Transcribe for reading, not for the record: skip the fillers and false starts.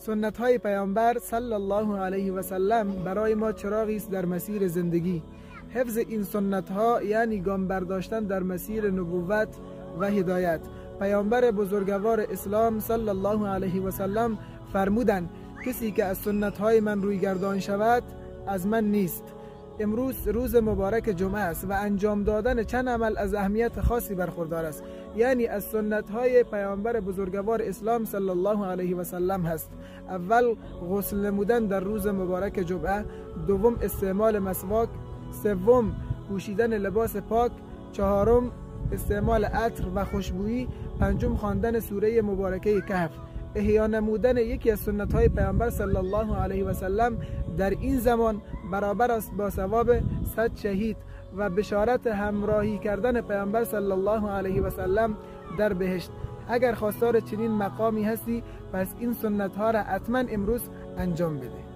سنت های پیامبر صلی الله علیه و سلم برای ما چراغی است در مسیر زندگی. حفظ این سنت ها یعنی گام برداشتن در مسیر نبوت و هدایت. پیامبر بزرگوار اسلام صلی الله علیه و سلم فرمودند کسی که از سنت های من روی گردان شود از من نیست. امروز روز مبارک جمعه است و انجام دادن چند عمل از اهمیت خاصی برخوردار است، یعنی از سنت های پیامبر بزرگوار اسلام صلی الله علیه و سلم هست. اول غسل نمودن در روز مبارک جمعه، دوم استعمال مسواک، سوم پوشیدن لباس پاک، چهارم استعمال عطر و خوشبویی، پنجم خواندن سوره مبارکه کهف. احیا نمودن یکی از سنت های پیامبر صلی الله علیه و سلم در این زمان برابر است با ثواب 100 شهید و بشارت همراهی کردن پیامبر صلی الله علیه و سلم در بهشت. اگر خواستار چنین مقامی هستی پس این سنت ها را حتما امروز انجام بده.